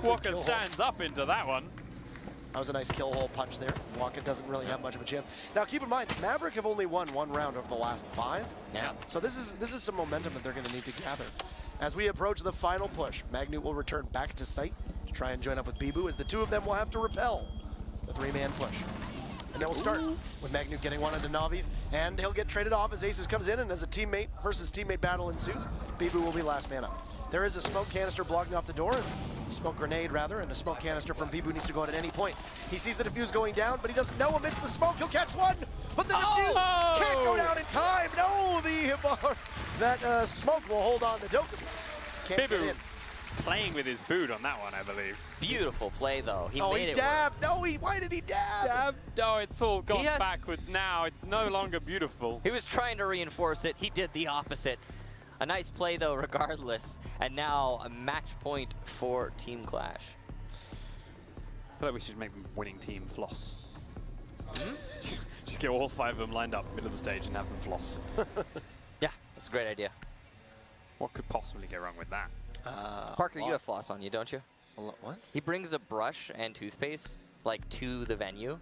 Walker stands up into that one. That was a nice kill hole punch there. Waka doesn't really have much of a chance. Now keep in mind, Maverick have only won one round over the last 5. Yeah. So this is some momentum that they're going to need to gather. As we approach the final push, Magnute will return back to site to try and join up with Bibu, as the two of them will have to repel the 3-man push. And they'll start with Magnute getting one into Navi's, and he'll get traded off as Aces comes in, and as a teammate versus teammate battle ensues, Bibu will be last man up. There is a smoke canister blocking off the door, smoke grenade rather, and the smoke canister from Bibu needs to go out at any point. He sees the defuse going down, but he doesn't know amidst the smoke. He'll catch one, but the defuse can't go down in time. No, that smoke will hold on the Dokkan. Can't get in. Playing with his food on that one, I believe. Beautiful play, though. He made he it dabbed. work. No, why did he dab? Dab? No, it's all gone backwards now. It's no longer beautiful. He was trying to reinforce it. He did the opposite. A nice play, though, regardless. And now a match point for Team Clash. I feel like we should make the winning team floss. Just get all 5 of them lined up middle of the stage and have them floss. Yeah, that's a great idea. What could possibly go wrong with that? Parker, you have floss on you, don't you? What? He brings a brush and toothpaste, like, to the venue.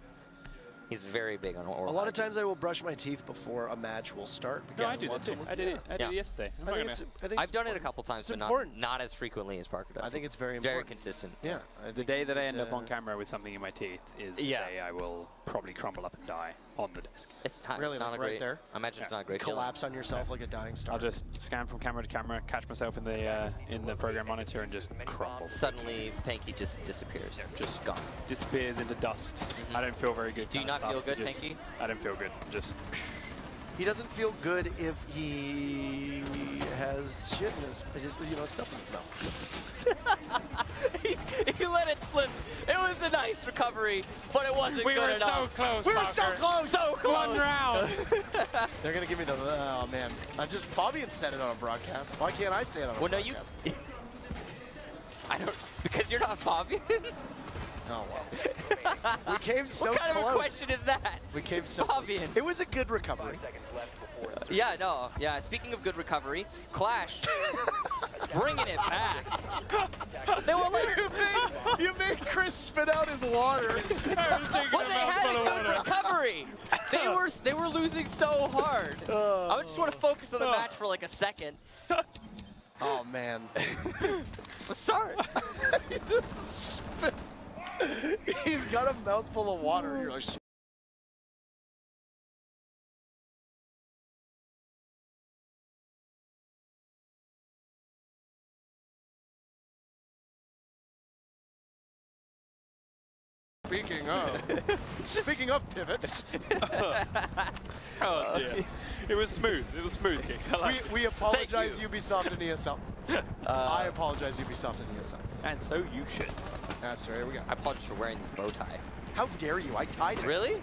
He's very big on oral. A lot of times I will brush my teeth before a match will start. No, I do that too. I did it yesterday. I've done it a couple times, but not as frequently as Parker does. I think it's very important. Very consistent. Yeah. The day that I end up on camera with something in my teeth is the day I will probably crumble up and die on the desk. It's not, really it's not like a great, there. I imagine it's not a great collapse on yourself like a dying star. I'll just scan from camera to camera, catch myself in the program monitor, and just crumble. Suddenly, Panky just disappears. Just gone. Disappears into dust. I don't feel very good. Do you not feel good, Panky? I don't feel good. Just. He doesn't feel good if he has shit in his, stuff in his mouth. he let it slip. It was a nice recovery, but it wasn't good enough. So close, we were so close. So close. 1 round. They're gonna give me the. Oh man, Fabian said it on a broadcast. Why can't I say it on a broadcast? I don't, because you're not Fabian. Oh, well. We came so close. What kind of a question is that? We came so Fabian. It was a good recovery. Yeah, speaking of good recovery, Clash bringing it back. They were like, you made Chris spit out his water. Well, they had a good recovery. They were losing so hard. I just want to focus on the match for like a second. Oh man. Sorry. He's got a mouthful of water. You're like, speaking of pivots. Oh dear. It was smooth. It was smooth kicks. We apologize, Ubisoft and ESL. I apologize, Ubisoft and ESL. And so you should. That's right. Here we go. I apologize for wearing this bow tie. How dare you? I tied it. Really?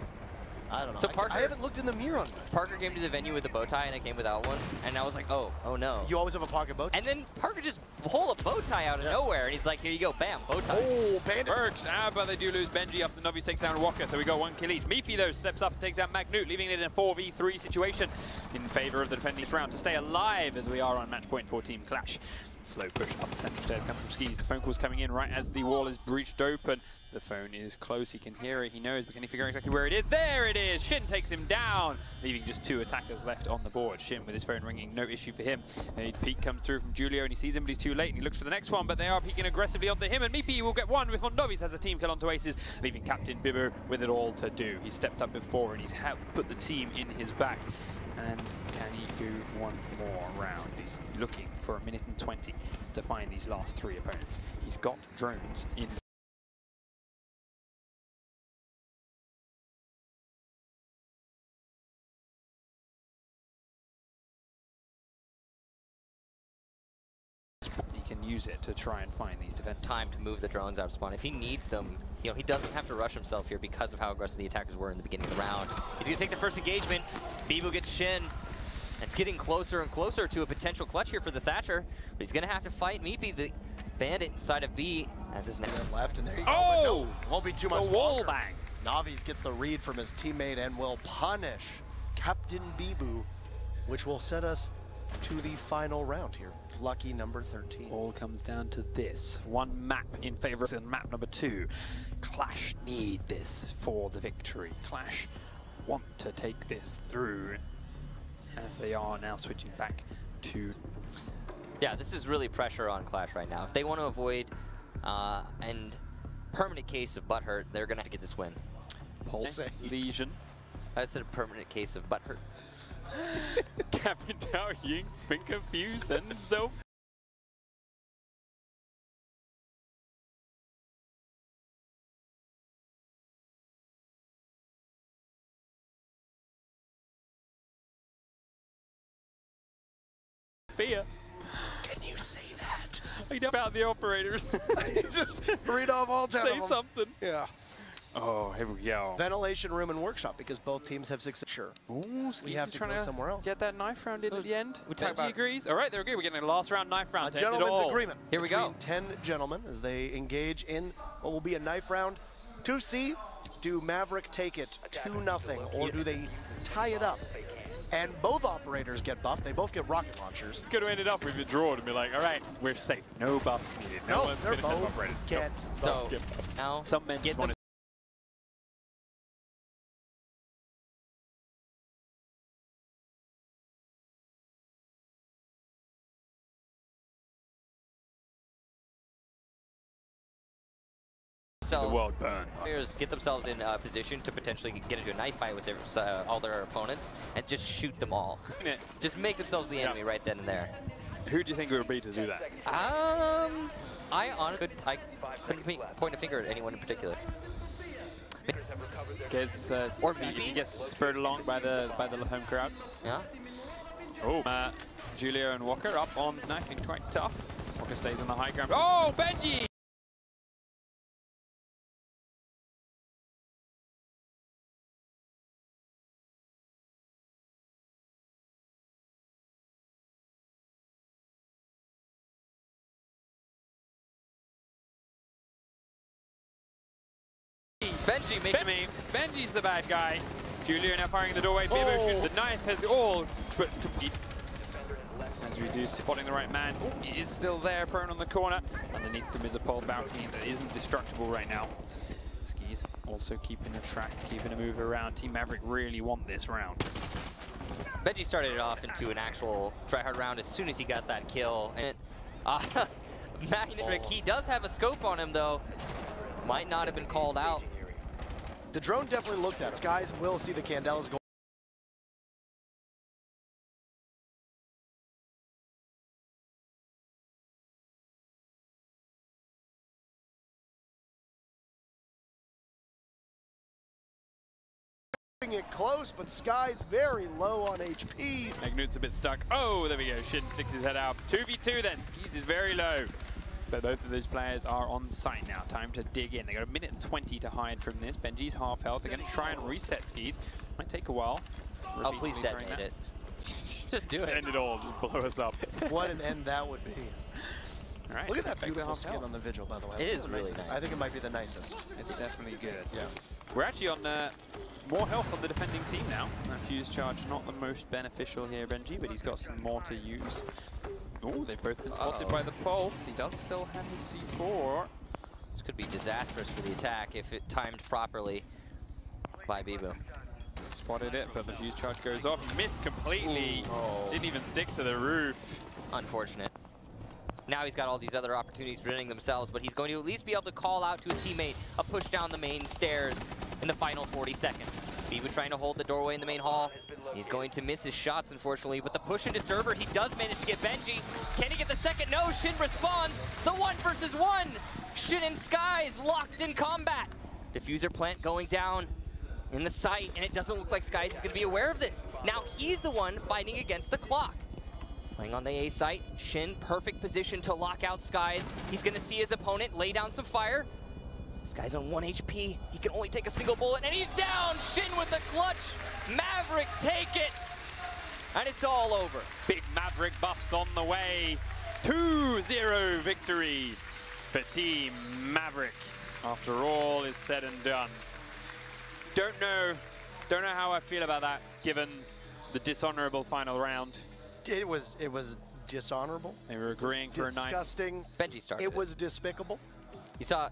I don't know. So Parker, I haven't looked in the mirror on that. Parker came to the venue with a bow tie, and I came without one. And I was like, oh no. You always have a pocket bow tie? And then Parker just pulled a bow tie out of nowhere, and he's like, here you go, bam, bow tie. Oh, Bandit. Works. But they do lose Benji up. The Novi takes down Walker, so we got 1 kill each. Mifi, though, steps up and takes out Magnute, leaving it in a 4v3 situation in favor of the defending round to stay alive as we are on match point for Team Clash. Slow push up the central stairs coming from Skis. The phone call's coming in right as the wall is breached open. The phone is close. He can hear it. He knows, but can he figure out exactly where it is? There it is! Shin takes him down, leaving just 2 attackers left on the board. Shin with his phone ringing, no issue for him. A peek comes through from Julio, and he sees him, but he's too late, and he looks for the next one, but they are peeking aggressively onto him, and Mipi will get one before Novi's has a team kill onto Aces, leaving Captain Bibu with it all to do. He stepped up before, and he's put the team in his back. And can he do 1 more round? He's looking for 1 minute and 20 to find these last 3 opponents. He's got drones in. He can use it to try and find these defenders. Time to move the drones out of spawn. If he needs them, he doesn't have to rush himself here because of how aggressive the attackers were in the beginning of the round. He's going to take the first engagement. Bibu gets Shin. It's getting closer and closer to a potential clutch here for the Thatcher, but he's going to have to fight Mipi, the bandit inside of B, as his next left, and there you go. Oh! No, won't be too much wall longer. bang. Navi's gets the read from his teammate and will punish Captain Bibu, which will set us to the final round here. Lucky number 13. All comes down to this. One map in favor of map number 2. Clash need this for the victory. Clash want to take this through as they are now switching back to... Yeah, this is really pressure on Clash right now. If they want to avoid and permanent case of butt hurt, they're going to have to get this win. Pulse lesion. I said a permanent case of butt hurt. Capital Ying, finger fuse, and so. Fear. Can you say that? I know about the operators. Just read off all 10 Say of them. something. Yeah. Oh, here we go. Ventilation room and workshop because both teams have success. Sure. Ooh, We have to go somewhere else. Get that knife round in at the end. talk about- Benji agrees. All right, they're good. We're getting a last round knife round. A to end it gentleman's all. agreement. Here we go. Between 10 gentlemen as they engage in what will be a knife round. 2C, do Maverick take it 2-0 or do they tie it up? And both operators get buffed. They both get rocket launchers. It's going to end it up with a draw to be like, all right, we're safe. No buffs needed. No one's they're going to send both operators. get So buffed. now Some men get want them. the world burn. Players get themselves in a position to potentially get into a knife fight with all their opponents and just shoot them all. Just make themselves the enemy right then and there. Who do you think it would be to do that? I honestly couldn't point a finger at anyone in particular. Gets, Or if maybe- he gets spurred along by the home crowd. Yeah. Oh, Julio and Walker up on knifing, quite tough. Walker stays on the high ground. Oh, Benji! Benji making me. Benji's the bad guy. Julio now firing the doorway. Bibo shoots. The knife has all but complete. As we do, spotting the right man. Oh, he is still there, prone on the corner. Underneath them is a pole balcony that isn't destructible right now. Skis also keeping a track, keeping a move around. Team Maverick really want this round. Benji started it off into an actual tryhard round as soon as he got that kill. And Magnetric, he does have a scope on him though. Might not have been called out. The drone definitely looked at. Skies will see the Candelas go. It close, but Sky's very low on HP. Magnut's a bit stuck. Oh, there we go. Shin sticks his head out. 2v2 then. Skis is very low. But both of those players are on site now. Time to dig in. They got a minute and 20 to hide from this. Benji's half health. They're going to try and reset Skis. Might take a while. Oh, please detonate it. Just do it. End it all. Just blow us up. What an end that would be. All right. Look at that Back to beautiful half skin health. on the Vigil, by the way. It is Look at really niceness. nice. I think it might be the nicest. It's definitely good. Yeah. We're actually on more health on the defending team now. That fuse charge not the most beneficial here, Benji, but he's got some more to use. Oh, they've both been spotted by the pulse. He does still have his C4. This could be disastrous for the attack if it timed properly by Bibo. Spotted it, but the fuse charge goes off. Missed completely. Oh. Didn't even stick to the roof. Unfortunate. Now he's got all these other opportunities presenting themselves, but he's going to at least be able to call out to his teammate a push down the main stairs in the final 40 seconds. Bibo trying to hold the doorway in the main hall. He's going to miss his shots, unfortunately, but the push into server, he does manage to get Benji. Can he get the second? No, Shin responds. The 1 versus 1. Shin and Skies locked in combat. Diffuser plant going down in the site, and it doesn't look like Skies is going to be aware of this. Now he's the one fighting against the clock. Playing on the A site, Shin, perfect position to lock out Skies. He's gonna see his opponent lay down some fire. Skies on 1 HP. He can only take a single bullet, and he's down! Shin with the clutch! Maverick take it! And it's all over. Big Maverick buffs on the way. 2-0 victory for Team Maverick. After all is said and done. Don't know how I feel about that, given the dishonorable final round. It was dishonorable. They were agreeing for a knife. Disgusting. Benji started It was despicable. You saw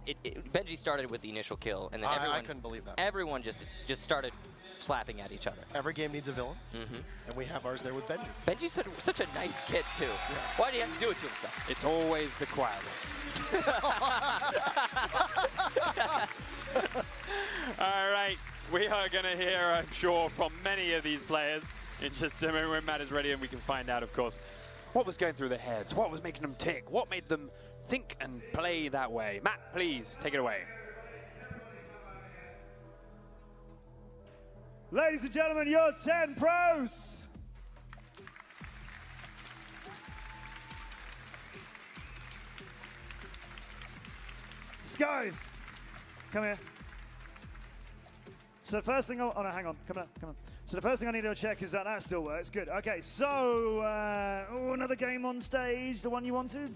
Benji started with the initial kill, and then I couldn't believe that. Everyone just started slapping at each other. Every game needs a villain, and we have ours there with Benji. Benji's such a nice kid, too. Yeah. Why do you have to do it to himself? It's always the quiet ones. All right, we are going to hear, I'm sure, from many of these players in just a moment when Matt is ready, and we can find out, of course, what was going through their heads, what was making them tick, what made them think and play that way. Matt, please, take it away. Ladies and gentlemen, your 10 pros. Skies, come here. So the first thing, oh no, hang on, come on. So the first thing I need to check is that still works. Good. Okay. So another game on stage, the one you wanted.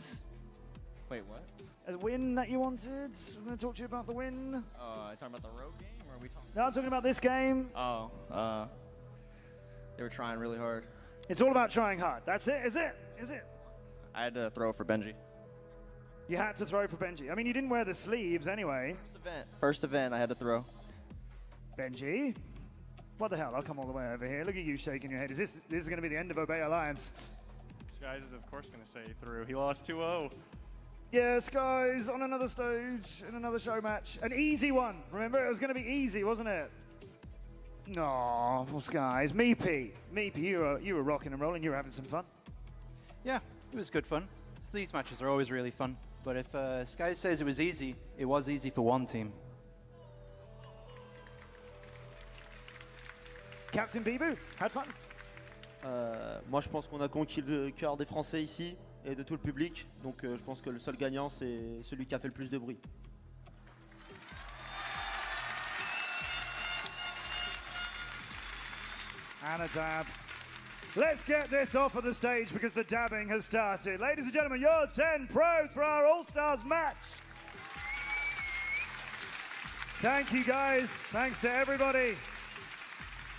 Wait, what? A win that you wanted. I'm going to talk to you about the win. Are you talking about the road game, or are we talking? No, I'm talking about this game. Oh, they were trying really hard. It's all about trying hard. That's it. Is it? I had to throw for Benji. You had to throw for Benji. I mean, you didn't wear the sleeves anyway. First event, I had to throw. Benji, what the hell? I'll come all the way over here. Look at you shaking your head. Is this is going to be the end of Obey Alliance? Skies is, of course, going to say through. He lost 2-0. Yeah, Skies on another stage in another show match. An easy one. Remember, it was going to be easy, wasn't it? No, well, Skies. Meepy, you were rocking and rolling. You were having some fun. Yeah, it was good fun. These matches are always really fun. But if Sky says it was easy for one team. Captain Bibu, had fun? Moi, je pense qu'on a conquis le cœur des Français ici et de tout le public. Donc, je pense que le seul gagnant, c'est celui qui a fait le plus de bruit. And a dab. Let's get this off of the stage because the dabbing has started. Ladies and gentlemen, your 10 pros for our All-Stars match. Thank you, guys. Thanks to everybody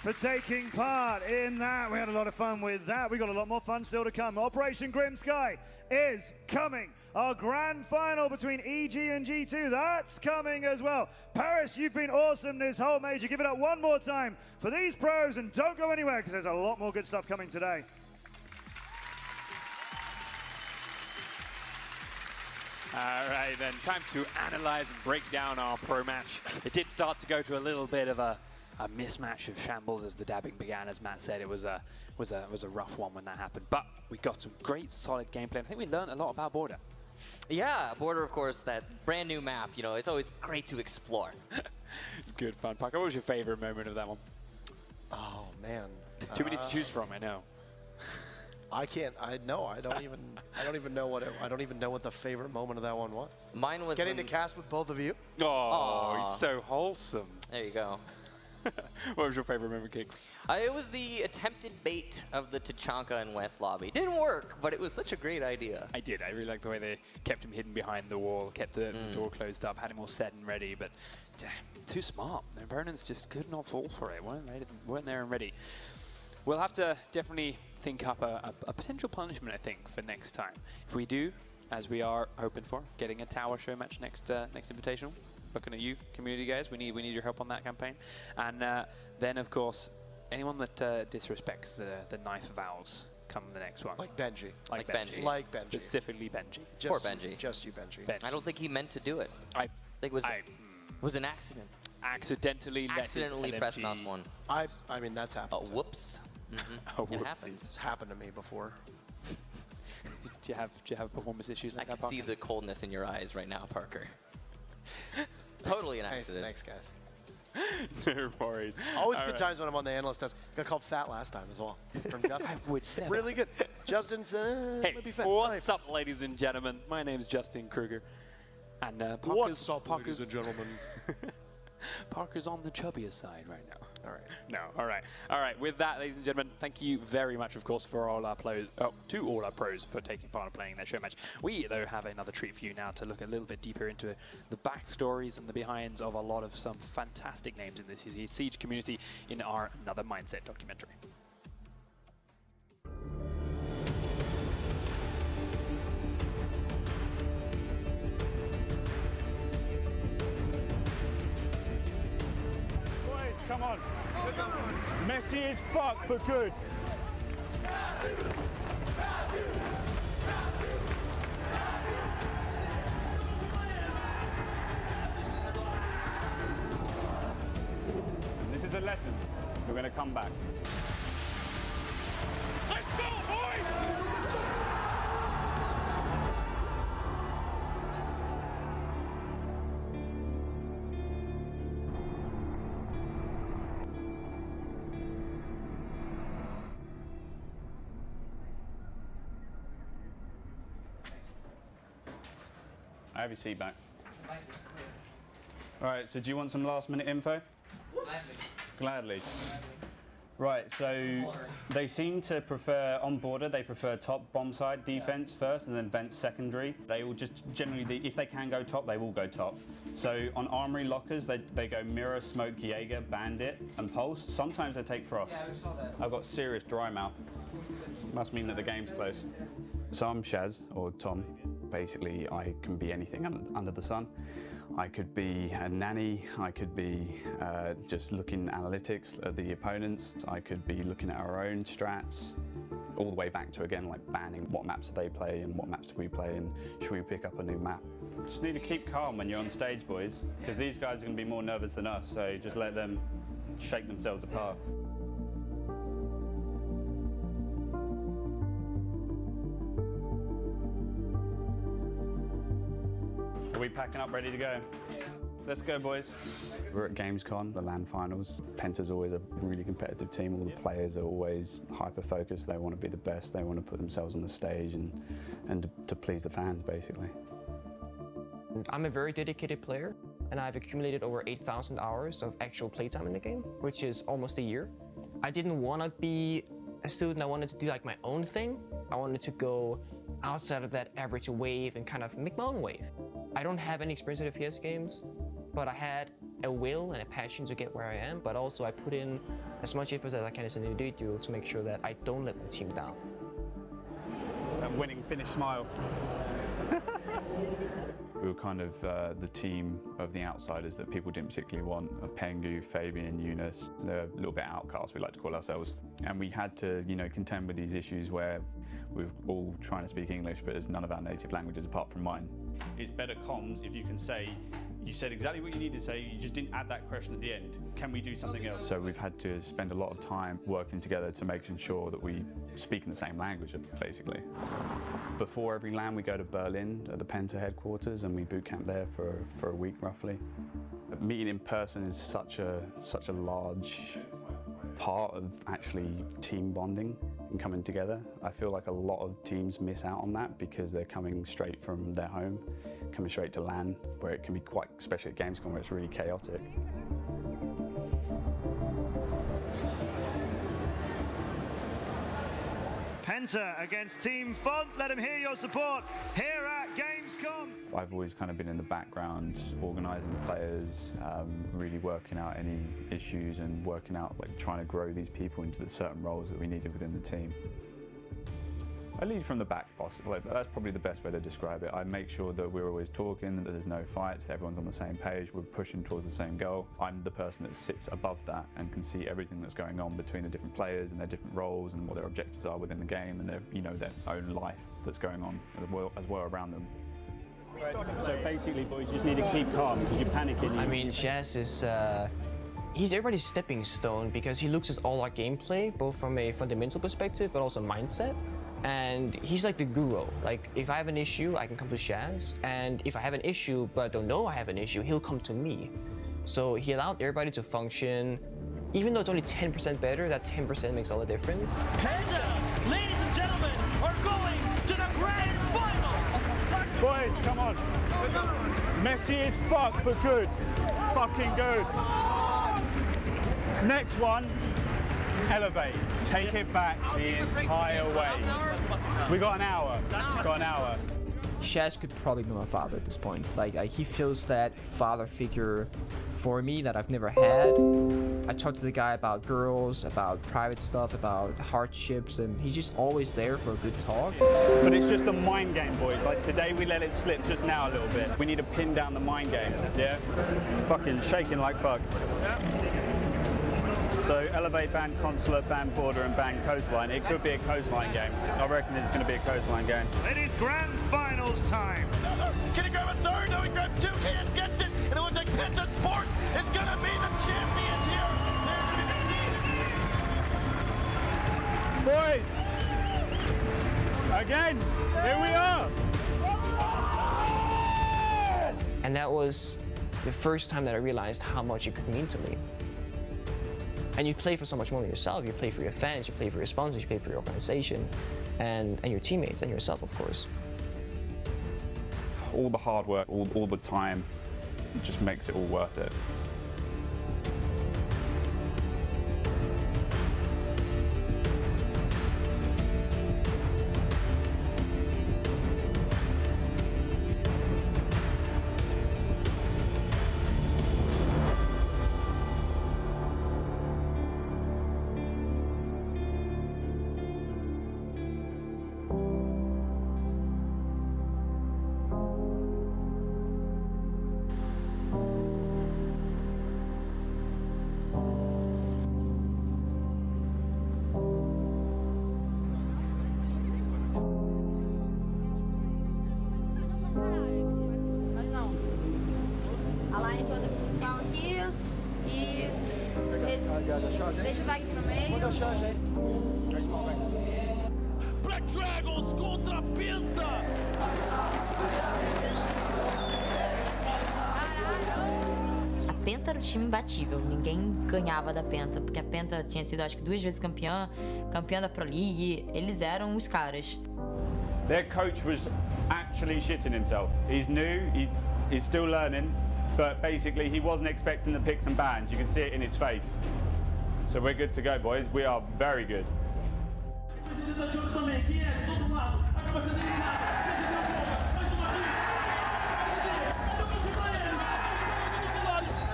for taking part in that. We had a lot of fun with that. We got a lot more fun still to come. Operation Grim Sky is coming. Our grand final between EG and G2, that's coming as well. Paris, you've been awesome this whole major. Give it up one more time for these pros and don't go anywhere because there's a lot more good stuff coming today. All right, then, time to analyze and break down our pro match. It did start to go to a little bit of a mismatch of shambles as the dabbing began. As Matt said, it was a rough one when that happened. But we got some great, solid gameplay. I think we learned a lot about Border. Yeah, Border, of course, that brand new map. You know, it's always great to explore. It's good fun. Parker, what was your favorite moment of that one? Oh man, Too many to choose from, I know. I can't. I don't even know what the favorite moment of that one was. Mine was getting to cast with both of you. Oh, he's so wholesome. There you go. What was your favorite moment, Kicks? It was the attempted bait of the Tachanka and West lobby. Didn't work, but it was such a great idea. I did. I really liked the way they kept him hidden behind the wall, kept the door closed up, had him all set and ready, but too smart. Their opponents just could not fall for it. Weren't there and ready. We'll have to definitely think up a potential punishment, I think, for next time. If we do, as we are hoping for, getting a tower show match next invitational. Looking at you, community guys, we need your help on that campaign. And then, of course, anyone that disrespects the knife vows come the next one. Like Benji. Like Benji. Like Benji. Specifically Benji. Poor Benji. Just you, Benji. I don't think he meant to do it. I think it was an accident. Accidentally pressed mouse one. I mean, that's happened. Whoops. It happens. It's happened to me before. Do you have performance issues like that, I can see the coldness in your eyes right now, Parker. Totally an accident. Thanks, guys. No worries. Always good times when I'm on the analyst desk. Got called fat last time as well from Justin. I would never. Really good. Justin said, hey, might be fat. What's up, ladies and gentlemen? My name's Justin Kruger. And what's up, ladies and gentlemen? Parker's on the chubbier side right now. All right. No, all right. All right, with that, ladies and gentlemen, thank you very much, of course, for all our pros, to all our pros for taking part in playing that show match. We, though, have another treat for you now to look a little bit deeper into the backstories and the behinds of a lot of some fantastic names in this Siege community in our Another Mindset documentary. Messy as fuck, but good. This is a lesson. We're going to come back. Let's go, boys! I have your seat back. All right, so do you want some last minute info? Gladly. Right, so they seem to prefer, on border, they prefer top bomb side defense first and then vent secondary. They will just generally, if they can go top, they will go top. So on armory lockers, they go mirror, smoke, Jaeger, bandit, and pulse. Sometimes they take frost. Yeah, I saw that. I've got serious dry mouth. Must mean that the game's close. So I'm Shaz, or Tom. Basically, I can be anything under the sun. I could be a nanny, I could be just looking analytics at the opponents, I could be looking at our own strats, all the way back to, again, like banning what maps do they play and what maps do we play and should we pick up a new map. Just need to keep calm when you're on stage, boys, because these guys are going to be more nervous than us, so just let them shake themselves apart. Are we packing up, ready to go? Yeah. Let's go, boys. We're at Gamescom, the LAN finals. Penta's always a really competitive team. All the players are always hyper-focused. They want to be the best. They want to put themselves on the stage and to please the fans, basically. I'm a very dedicated player, and I've accumulated over 8,000 hours of actual playtime in the game, which is almost a year. I didn't want to be a student. I wanted to do like my own thing. I wanted to go outside of that average wave and kind of make my own wave. I don't have any experience in FPS games, but I had a will and a passion to get where I am, but also I put in as much effort as I can as an individual to make sure that I don't let the team down. That winning finish smile. We were kind of the team of the outsiders that people didn't particularly want. Pengu, Fabian, Eunice, they're a little bit outcast, we like to call ourselves. And we had to, contend with these issues where we're all trying to speak English, but it's none of our native languages apart from mine. It's better comms if you can say, you said exactly what you need to say, you just didn't add that question at the end. Can we do something else? So we've had to spend a lot of time working together to making sure that we speak in the same language, basically. Before every LAN, we go to Berlin at the Penta headquarters and we boot camp there for a week roughly. Meeting in person is such a large part of actually team bonding and coming together. I feel like a lot of teams miss out on that because they're coming straight from their home, coming straight to LAN, where it can be quite, especially at Gamescom, where it's really chaotic. Penta against Team Font. Let them hear your support here at Gamescom. I've always kind of been in the background, organising the players, really working out any issues and working out, trying to grow these people into the certain roles that we needed within the team. I lead from the back, boss. That's probably the best way to describe it. I make sure that we're always talking, that there's no fights, that everyone's on the same page, we're pushing towards the same goal. I'm the person that sits above that and can see everything that's going on between the different players and their different roles and what their objectives are within the game and their, their own life that's going on as well around them. So basically, boys, you just need to keep calm because you're panicking. I mean, Shaz is he's everybody's stepping stone because he looks at all our gameplay, both from a fundamental perspective, but also mindset. And he's like the guru. Like, if I have an issue, I can come to Shaz. And if I have an issue, but don't know I have an issue, he'll come to me. So he allowed everybody to function. Even though it's only 10% better, that 10% makes all the difference. Penta, ladies and gentlemen, are going to the grand final! Boys, come on. Messy as fuck, but good. Fucking good. Next one. Elevate. Take it back the entire way. We got an hour. Shaz could probably be my father at this point. Like he feels that father figure for me that I've never had. I talk to the guy about girls, about private stuff, about hardships, and he's just always there for a good talk. But it's just the mind game, boys. Like today we let it slip just now a little bit. We need to pin down the mind game, yeah? Fucking shaking like fuck. So elevate, ban consulate, ban border, and ban coastline. It could be a coastline game. I reckon it's going to be a coastline game. It is grand finals time. Can he grab a third? No, he grabs two. Cadence gets it. And it looks like Penta Sports is going to be the champions here. Boys, again, here we are. And that was the first time that I realized how much it could mean to me. And you play for so much more than yourself. You play for your fans, you play for your sponsors, you play for your organization, and your teammates, and yourself, of course. All the hard work, all the time, just makes it all worth it. Deixa o bag no meio. Black Dragons contra Penta. A Penta era o time imbatível, ninguém ganhava da Penta, porque a Penta tinha sido, acho que 2 vezes campeã da Pro League, eles eram os caras. Their coach was actually shitting himself. He's new, he's still learning, but basically he wasn't expecting the picks and bans. You can see it in his face. So we're good to go, boys. We are very good.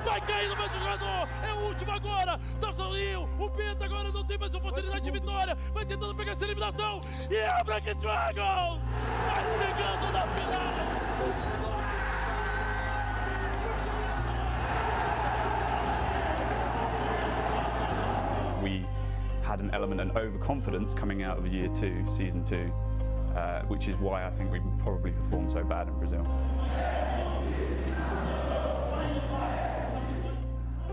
Vai cair no mesmo jogador, é o último agora, tá sozinho, o Penta agora não tem mais oportunidade de vitória, vai tentando pegar essa eliminação, e é a Black Dragons, vai chegando na final. We had an element of overconfidence coming out of year 2, season 2, which is why I think we probably performed so bad in Brazil.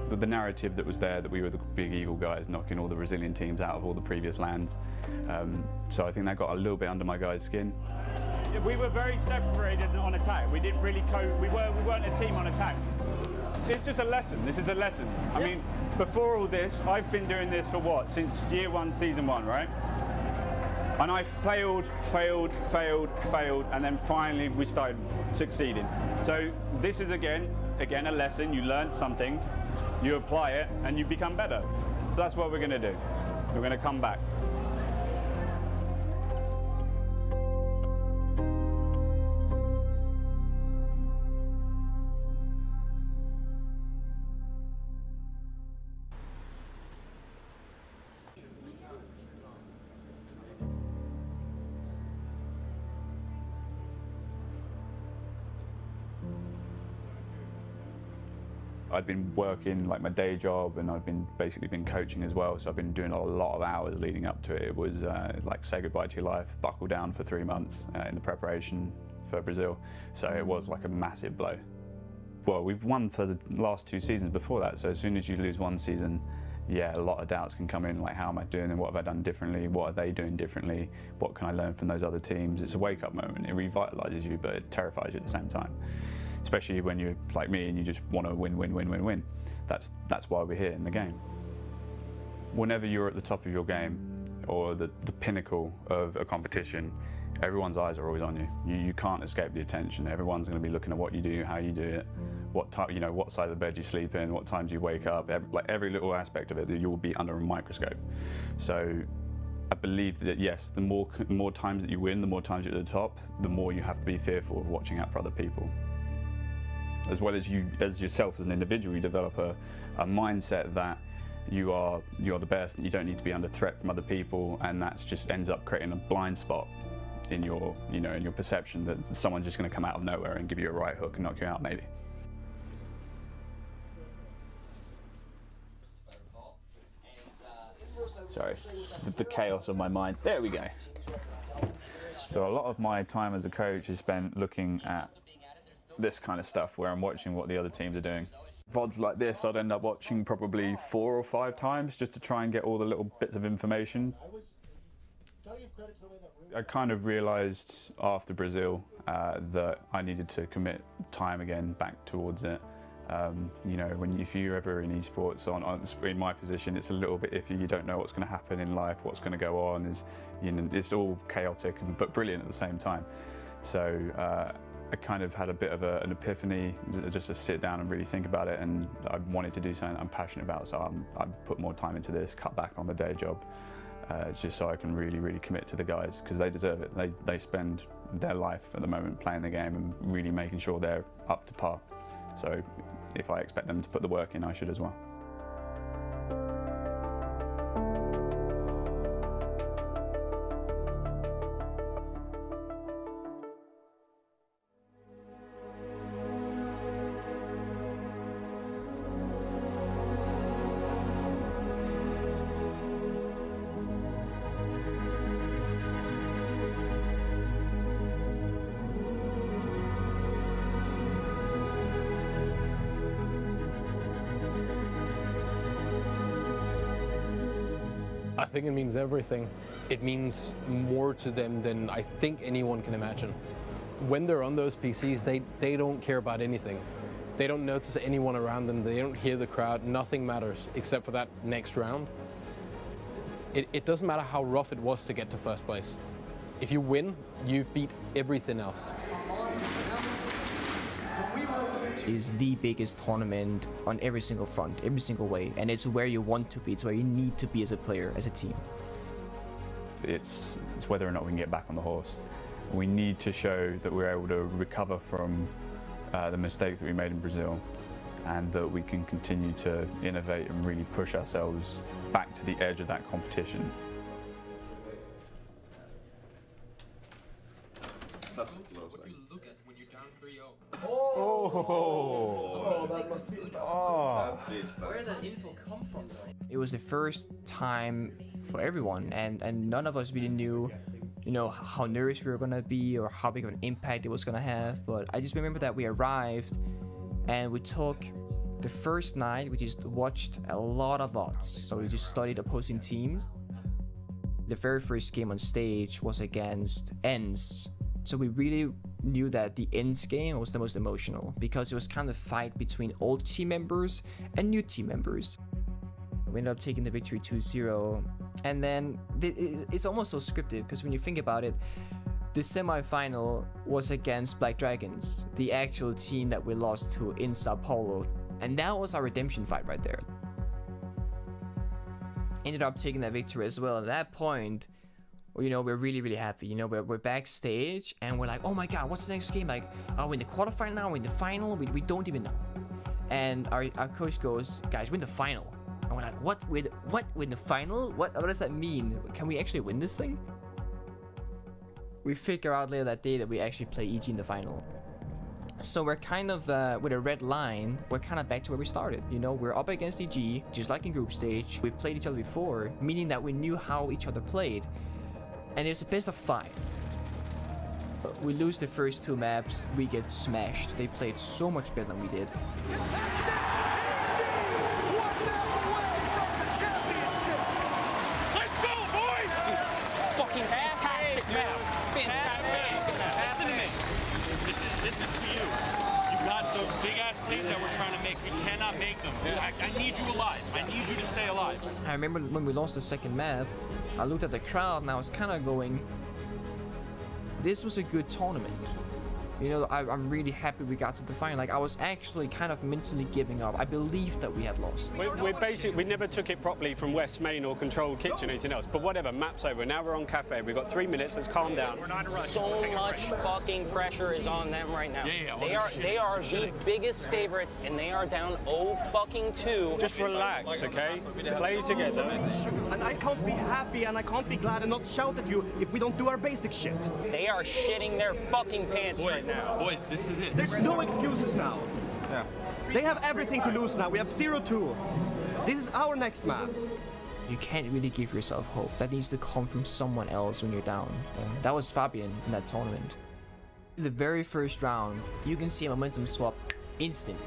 But the narrative that was there, that we were the big evil guys knocking all the Brazilian teams out of all the previous lands. So I think that got a little bit under my guys' skin. We were very separated on attack. We didn't really we weren't a team on attack. It's just a lesson. This is a lesson. I mean, before all this, I've been doing this for what? Since year 1, season 1, right? And I failed, and then finally we started succeeding. So this is again a lesson. You learned something, you apply it, and you become better. So that's what we're going to do. We're going to come back. I'd been working like my day job, and I've been basically coaching as well, so I've been doing a lot of hours leading up to it. It was like say goodbye to your life, buckle down for 3 months in the preparation for Brazil, so it was like a massive blow. Well, we've won for the last 2 seasons before that, so as soon as you lose one season, yeah, a lot of doubts can come in, like how am I doing and what have I done differently, what are they doing differently, what can I learn from those other teams. It's a wake-up moment. It revitalizes you, but it terrifies you at the same time. Especially when you're like me and you just want to win. That's why we're here in the game. Whenever you're at the top of your game or the pinnacle of a competition, everyone's eyes are always on you. You can't escape the attention. Everyone's going to be looking at what you do, how you do it, what time, what side of the bed you sleep in, what times you wake up. Every little aspect of it, that you'll be under a microscope. So I believe that yes, the more times that you win, the more times you're at the top, the more you have to be fearful of watching out for other people. As well as yourself as an individual, you develop a mindset that you're the best and you don't need to be under threat from other people, and that just ends up creating a blind spot in your in your perception that someone's just going to come out of nowhere and give you a right hook and knock you out maybe. Sorry, the chaos of my mind. There we go. So a lot of my time as a coach is spent looking at this kind of stuff where I'm watching what the other teams are doing. VODs like this I'd end up watching probably 4 or 5 times just to try and get all the little bits of information. I kind of realized after Brazil that I needed to commit time again back towards it. You know, if you're ever in esports, in my position, it's a little bit iffy. You don't know what's going to happen in life, what's going to go on. It's all chaotic but brilliant at the same time. So I kind of had a bit of an epiphany, just to sit down and really think about it, and I wanted to do something that I'm passionate about, so I put more time into this, cut back on the day job. It's just so I can really commit to the guys, because they deserve it. They spend their life at the moment playing the game and really making sure they're up to par. So if I expect them to put the work in, I should as well. I think it means everything. It means more to them than I think anyone can imagine. When they're on those PCs, they don't care about anything. They don't notice anyone around them, they don't hear the crowd, nothing matters except for that next round. It doesn't matter how rough it was to get to first place. If you win, you beat everything else. Is the biggest tournament on every single front, every single way, and it's where you want to be, it's where you need to be as a player, as a team. It's whether or not we can get back on the horse. We need to show that we're able to recover from the mistakes that we made in Brazil, and that we can continue to innovate and really push ourselves back to the edge of that competition. That's what you look at when you're down 3-0. Oh, that must be. Oh. Where did that info come from, though? It was the first time for everyone, and none of us really knew, you know, how nervous we were gonna be or how big of an impact it was gonna have. But I just remember that we arrived, and we took the first night. We just watched a lot of VODs, so we just studied opposing teams. The very first game on stage was against ENS. So we really knew that the ENS game was the most emotional, because it was kind of a fight between old team members and new team members. We ended up taking the victory 2-0, and then it's almost so scripted, because when you think about it, the semi-final was against Black Dragons, the actual team that we lost to in Sao Paulo, and that was our redemption fight right there. Ended up taking that victory as well. At that point, you know, we're really happy. You know, we're backstage and we're like, oh my god, what's the next game? Like, are we in the quarterfinal now? Are we in the final? We don't even know. And our coach goes, guys, we're in the final. And we're like, what? We're in the final? What does that mean? Can we actually win this thing? We figure out later that day that we actually play EG in the final. So we're kind of, with a red line, we're kind of back to where we started. You know, we're up against EG, just like in group stage. We've played each other before, meaning that we knew how each other played. And it's a best of 5. We lose the first 2 maps, we get smashed. They played so much better than we did. Let's go, boys! Fucking fantastic map. Fantastic. Listen to me. This is to you. You got those big ass plays that we're trying to make. We cannot make them. I need you alive. I need you to stay alive. I remember when we lost the second map, I looked at the crowd and I was kind of going, this was a good tournament. You know, I'm really happy we got to the final. Like, I was actually kind of mentally giving up. I believed that we had lost. We never took it properly from West Main or Control Kitchen or anything else. But whatever, map's over. Now we're on Cafe. We've got 3 minutes. Let's calm down. So much fucking pressure is on them right now. They are the biggest favorites, and they are down 0-2. Just relax, okay? Play together. And I can't be happy and I can't be glad and not shout at you if we don't do our basic shit. They are shitting their fucking pants right now. Boys, this is it. There's no excuses now. Yeah. They have everything to lose now. We have 0-2. This is our next map. you can't really give yourself hope. That needs to come from someone else when you're down. That was Fabian in that tournament. In the very first round, you can see a momentum swap instantly.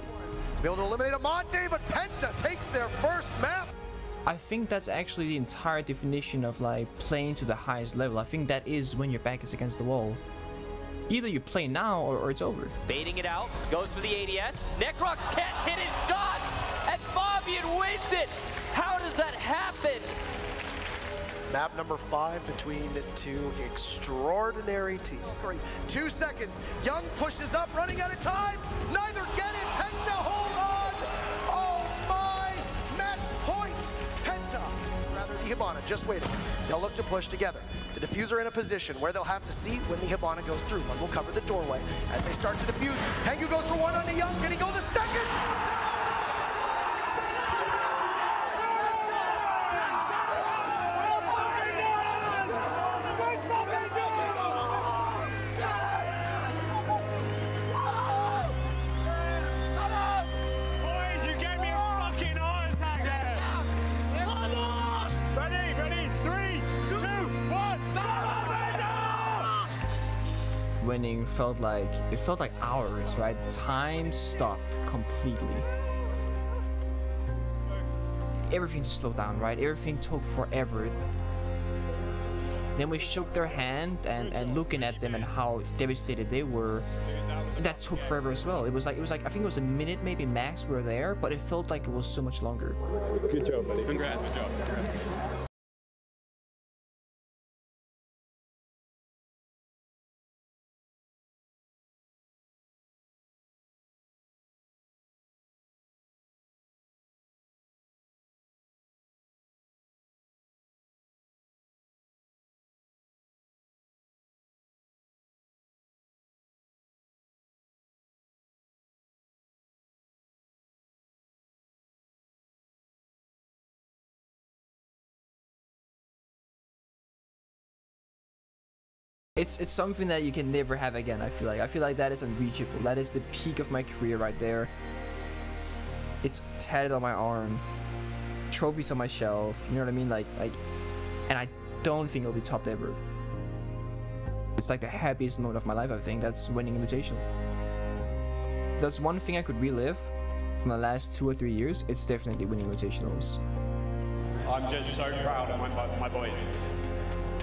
Be able to eliminate a Monte, but Penta takes their first map. I think that's actually the entire definition of like playing to the highest level. I think that is when your back is against the wall. Either you play now or it's over. Baiting it out, goes for the ADS. Necrox can't hit his shot, and Fabian wins it. How does that happen? Map number 5 between two extraordinary teams. 2 seconds. Young pushes up, running out of time. Neither get it. Penta, hold on. Oh my! Match point. Penta. Rather, the Hibana just waiting. They'll look to push together. The diffuser in a position where they'll have to see when the Hibana goes through. One will cover the doorway as they start to defuse. Pengu goes for one on the Young. Can he go the second? Winning felt like hours, right? Time stopped completely. Everything slowed down, right? Everything took forever. Then we shook their hand and looking at them and how devastated they were, that took forever as well. It was like I think it was a minute maybe max we were there, but it felt like it was so much longer. Good job, buddy. Congrats. Good job. It's something that you can never have again. I feel like that is unreachable. That is the peak of my career right there. It's tatted on my arm, trophies on my shelf. You know what I mean? Like, and I don't think it'll be topped ever. It's like the happiest moment of my life. I think that's winning Invitational. That's one thing I could relive from the last 2 or 3 years. It's definitely winning Invitationals. I'm just so proud of my boys.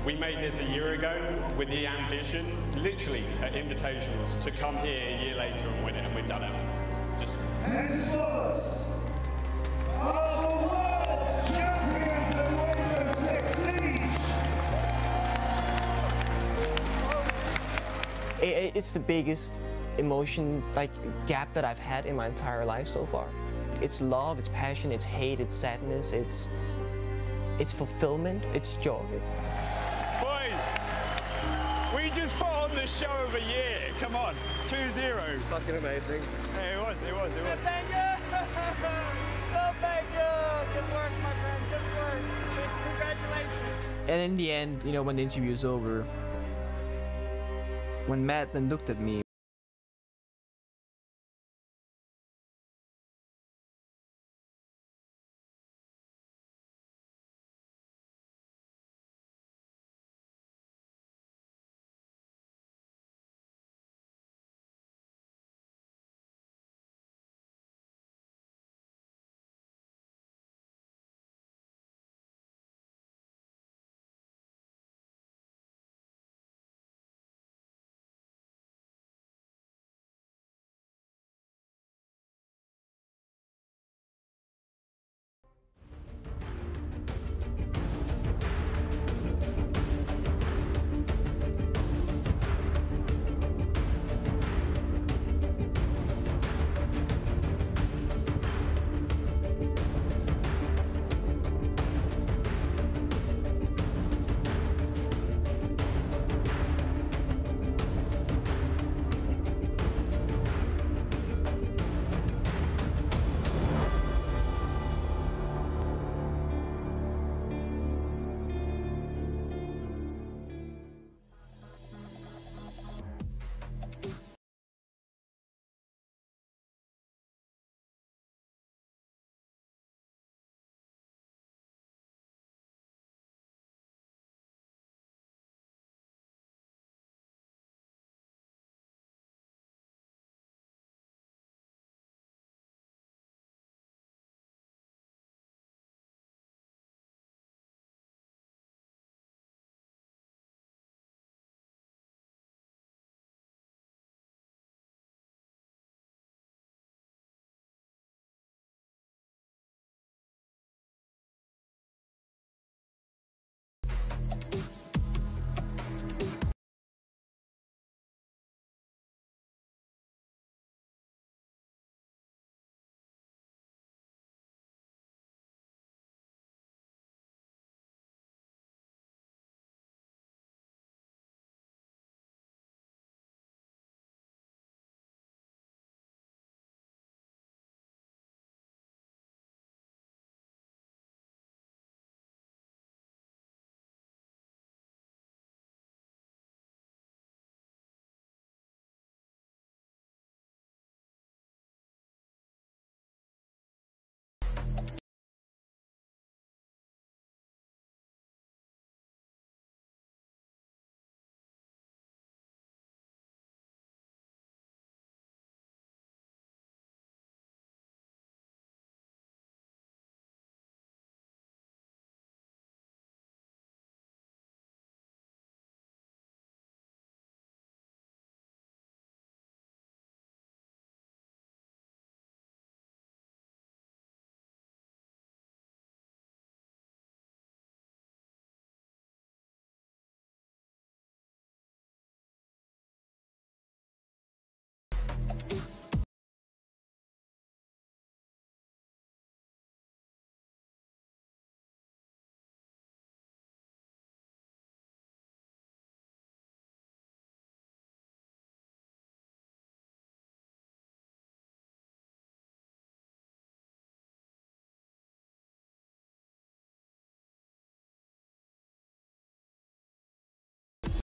We made this a year ago with the ambition, literally at Invitationals, to come here a year later and win it, and we've done it. Just. Exodus are the world champions of Rainbow Six Siege. It's the biggest emotion gap that I've had in my entire life so far. It's love, it's passion, it's hate, it's sadness, it's fulfillment, it's joy. We just put on the show of a year. Come on, 2-0. Fucking amazing. Hey, it was. Thank you. Oh, thank you. Good work, my friend. Good work. Congratulations. And in the end, you know, when the interview was over, when Matt then looked at me,